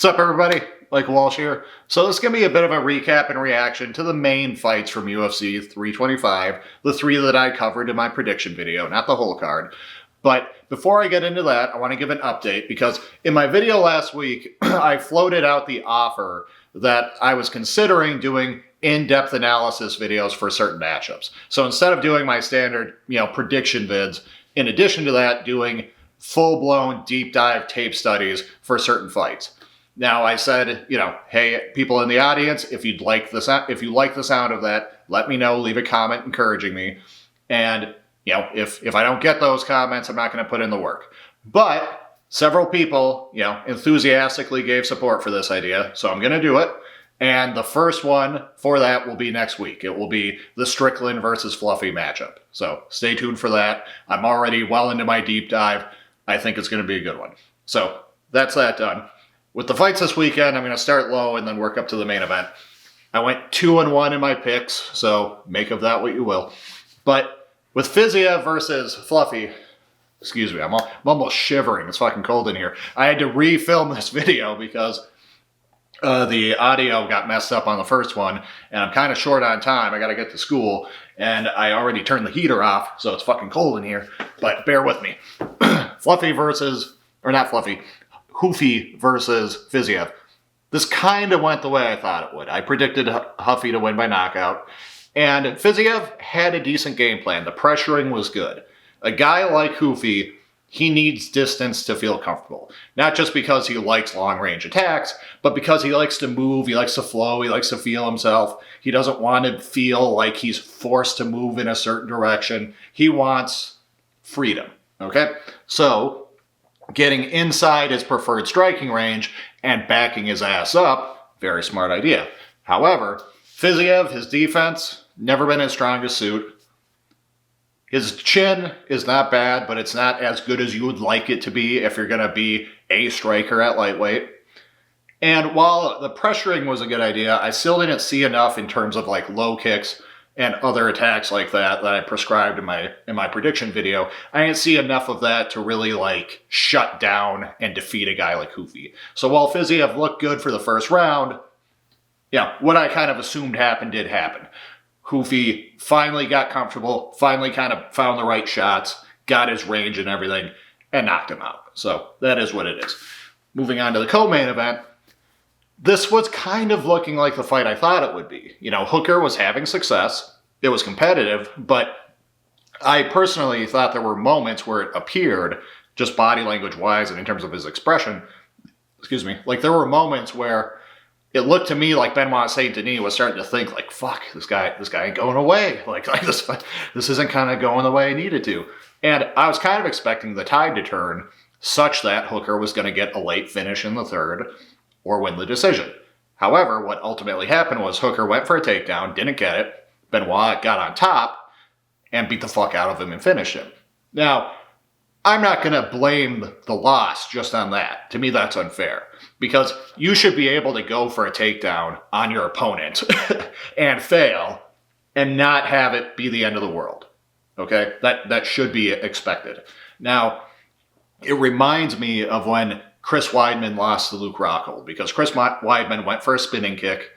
What's up, everybody? Mike Walsh here. So this is going to be a bit of a recap and reaction to the main fights from UFC 325, the three that I covered in my prediction video, not the whole card. But before I get into that, I want to give an update because in my video last week, I floated out the offer that I was considering doing in-depth analysis videos for certain matchups. So instead of doing my standard, prediction vids, in addition to that, doing full-blown deep dive tape studies for certain fights. Now I said, hey, people in the audience, if you like the sound of that, let me know, leave a comment encouraging me. And, if I don't get those comments, I'm not going to put in the work. But several people, enthusiastically gave support for this idea, so I'm going to do it. And the first one for that will be next week. It will be the Strickland versus Fluffy matchup. So stay tuned for that. I'm already well into my deep dive. I think it's going to be a good one. So that's that done. With the fights this weekend, I'm going to start low and then work up to the main event. I went 2-1 in my picks, so make of that what you will. But with Fiziev versus Fluffy, excuse me, I'm almost shivering. It's fucking cold in here. I had to refilm this video because the audio got messed up on the first one, and I'm kind of short on time. I got to get to school, and I already turned the heater off, so it's fucking cold in here. But bear with me. Fluffy versus, or not Fluffy, Hoofy versus Fiziev. This kind of went the way I thought it would. I predicted Huffy to win by knockout, and Fiziev had a decent game plan. The pressuring was good. A guy like Hoofy, he needs distance to feel comfortable. Not just because he likes long-range attacks, but because he likes to move, he likes to flow, he likes to feel himself. He doesn't want to feel like he's forced to move in a certain direction. He wants freedom, okay? So getting inside his preferred striking range and backing his ass up, very smart idea. However, Fiziev, his defense, never been his strongest suit. His chin is not bad, but it's not as good as you would like it to be if you're going to be a striker at lightweight. And while the pressuring was a good idea, I still didn't see enough in terms of like low kicks and other attacks like that I prescribed in my prediction video. I didn't see enough of that to really like shut down and defeat a guy like Hoofy. So while Fiziev looked good for the first round, what I kind of assumed happened did happen. Hoofy finally got comfortable, finally kind of found the right shots, got his range and everything, and knocked him out. So that is what it is. Moving on to the co-main event, this was kind of looking like the fight I thought it would be. Hooker was having success. It was competitive, but I personally thought there were moments where it appeared, just body language-wise and in terms of his expression, like there were moments where it looked to me like Benoit Saint Denis was starting to think like, fuck, this guy ain't going away. Like this isn't kind of going the way I needed to. And I was kind of expecting the tide to turn such that Hooker was going to get a late finish in the third or win the decision. However, what ultimately happened was Hooker went for a takedown, didn't get it. Benoit got on top and beat the fuck out of him and finished him. Now, I'm not going to blame the loss just on that. To me, that's unfair. Because you should be able to go for a takedown on your opponent and fail and not have it be the end of the world. Okay? That should be expected. Now, it reminds me of when Chris Weidman lost to Luke Rockhold, because Chris Weidman went for a spinning kick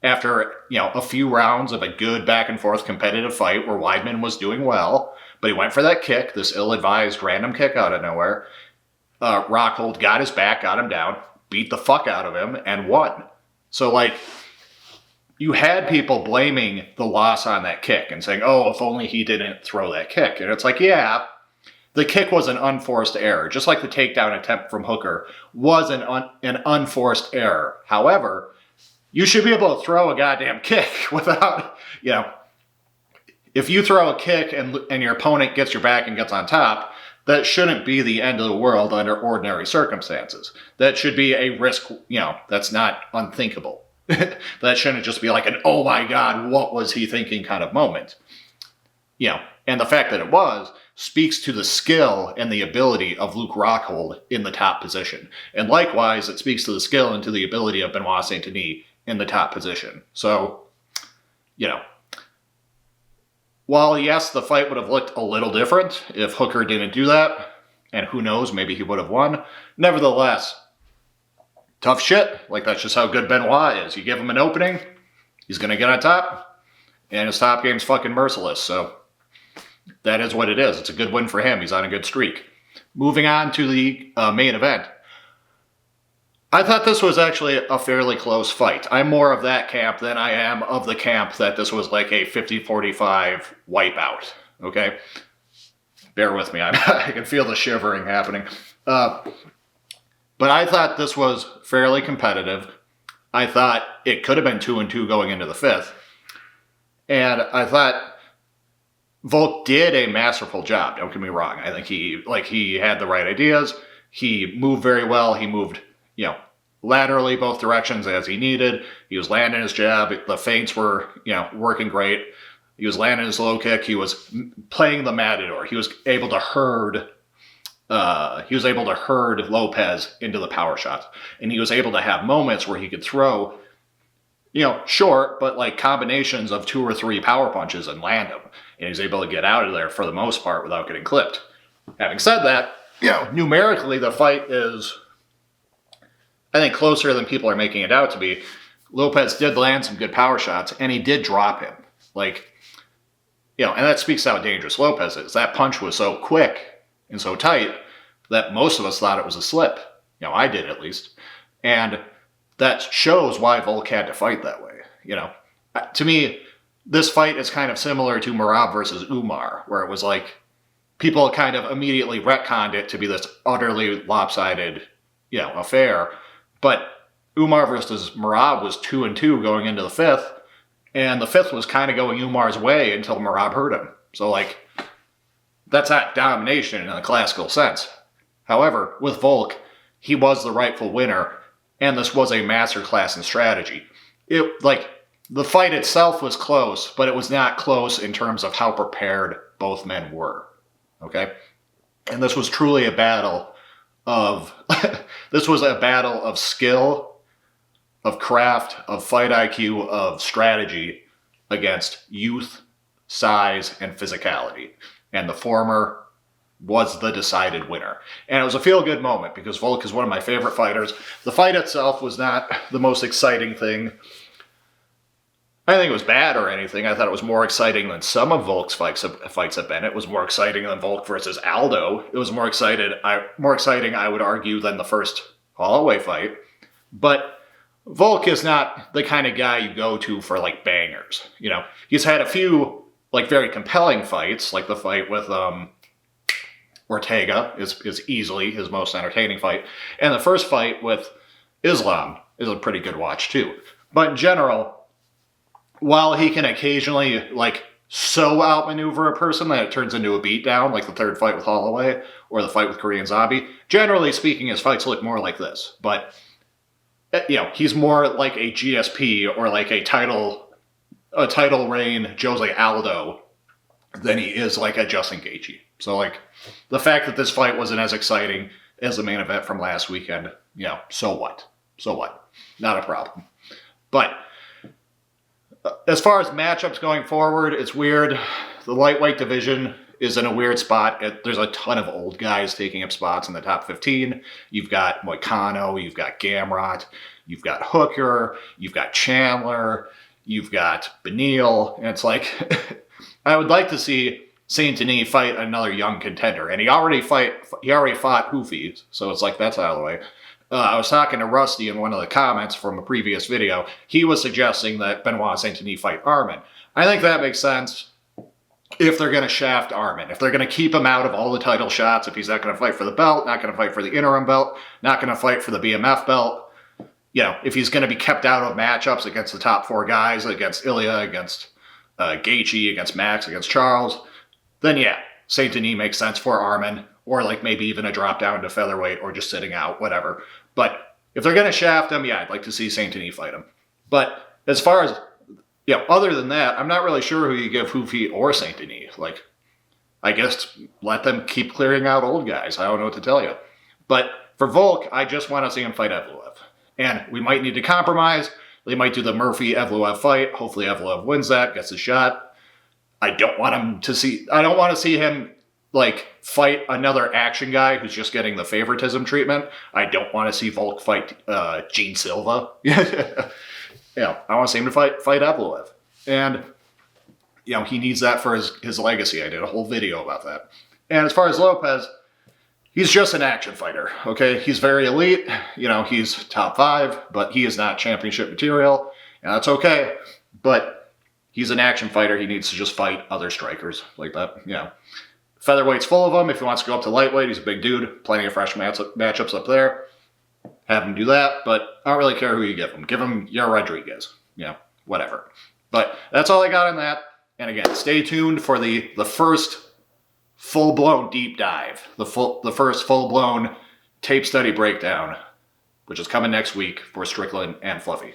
after, a few rounds of a good back-and-forth competitive fight where Weidman was doing well, but he went for that kick, this ill-advised random kick out of nowhere. Rockhold got his back, got him down, beat the fuck out of him, and won. So, you had people blaming the loss on that kick and saying, oh, if only he didn't throw that kick. And it's like, yeah, the kick was an unforced error, just like the takedown attempt from Hooker was an unforced error. However, you should be able to throw a goddamn kick without, if you throw a kick and your opponent gets your back and gets on top, that shouldn't be the end of the world under ordinary circumstances. That should be a risk, that's not unthinkable. That shouldn't just be like an, oh my God, what was he thinking kind of moment. And the fact that it was speaks to the skill and the ability of Luke Rockhold in the top position. And likewise, it speaks to the skill and to the ability of Benoit Saint Denis in the top position. So, while yes, the fight would have looked a little different if Hooker didn't do that, and who knows, maybe he would have won. Nevertheless, tough shit. Like, that's just how good Benoit is. You give him an opening, he's going to get on top, and his top game's fucking merciless. So that is what it is. It's a good win for him. He's on a good streak. Moving on to the main event. I thought this was actually a fairly close fight. I'm more of that camp than I am of the camp that this was like a 50-45 wipeout. Okay? Bear with me. I can feel the shivering happening. But I thought this was fairly competitive. I thought it could have been 2-2 going into the fifth. And I thought Volk did a masterful job. Don't get me wrong. I think he had the right ideas. He moved very well. He moved, laterally both directions as he needed. He was landing his jab. The feints were, working great. He was landing his low kick. He was playing the matador. He was able to herd Lopez into the power shots. And he was able to have moments where he could throw, short, but like combinations of 2 or 3 power punches and land them. And he was able to get out of there for the most part without getting clipped. Having said that, numerically the fight is, I think, closer than people are making it out to be. Lopez did land some good power shots, and he did drop him. And that speaks to how dangerous Lopez is. That punch was so quick and so tight that most of us thought it was a slip. I did at least. And that shows why Volk had to fight that way. To me, this fight is kind of similar to Merab versus Umar, where it was like people kind of immediately retconned it to be this utterly lopsided, affair. But Umar versus Merab was 2-2 going into the fifth, and the fifth was kind of going Umar's way until Merab hurt him. So, that's not domination in a classical sense. However, with Volk, he was the rightful winner, and this was a masterclass in strategy. The fight itself was close, but it was not close in terms of how prepared both men were. Okay? And this was truly a battle of skill, of craft, of fight IQ, of strategy against youth, size, and physicality. And the former was the decided winner. And it was a feel-good moment because Volk is one of my favorite fighters. The fight itself was not the most exciting thing. I didn't think it was bad or anything. I thought it was more exciting than some of Volk's fights have been. It was more exciting than Volk versus Aldo. It was more exciting, I would argue, than the first Holloway fight. But Volk is not the kind of guy you go to for, bangers. He's had a few, very compelling fights, like the fight with Ortega is easily his most entertaining fight. And the first fight with Islam is a pretty good watch, too. But in general, while he can occasionally, so outmaneuver a person that it turns into a beatdown, like the third fight with Holloway or the fight with Korean Zombie, generally speaking, his fights look more like this. But, he's more like a GSP or like a title reign Jose Aldo than he is like a Justin Gaethje. So, the fact that this fight wasn't as exciting as the main event from last weekend, so what? So what? Not a problem. But as far as matchups going forward, it's weird. The lightweight division is in a weird spot. There's a ton of old guys taking up spots in the top 15. You've got Moicano, you've got Gamrot, you've got Hooker, you've got Chandler, you've got Beneil. And it's I would like to see Saint Denis fight another young contender. And he already fought Hoofies, so it's that's out of the way. I was talking to Rusty in one of the comments from a previous video. He was suggesting that Benoit and Saint Denis fight Arman. I think that makes sense if they're going to shaft Arman. If they're going to keep him out of all the title shots, if he's not going to fight for the belt, not going to fight for the interim belt, not going to fight for the BMF belt, if he's going to be kept out of matchups against the top 4 guys, against Ilya, against Gaethje, against Max, against Charles, then yeah, Saint Denis makes sense for Arman, or maybe even a drop down to featherweight or just sitting out, whatever. But if they're going to shaft him, yeah, I'd like to see Saint Denis fight him. But as far as, other than that, I'm not really sure who you give Hoofi or Saint Denis. I guess let them keep clearing out old guys. I don't know what to tell you. But for Volk, I just want to see him fight Evloev. And we might need to compromise. They might do the Murphy-Evloev fight. Hopefully Evloev wins that, gets a shot. I don't want to see him, fight another action guy who's just getting the favoritism treatment. I don't want to see Volk fight Gene Silva. Yeah, I want to see him to fight Evloev. And, he needs that for his legacy. I did a whole video about that. And as far as Lopez, he's just an action fighter, okay? He's very elite. He's top 5, but he is not championship material. And that's okay. But he's an action fighter. He needs to just fight other strikers like that. Featherweight's full of them. If he wants to go up to lightweight, he's a big dude. Plenty of fresh matchups up there. Have him do that, but I don't really care who you give him. Give him your Rodriguez. Whatever. But that's all I got on that. And again, stay tuned for the first full-blown deep dive. The first full-blown tape study breakdown, which is coming next week for Strickland and Fluffy.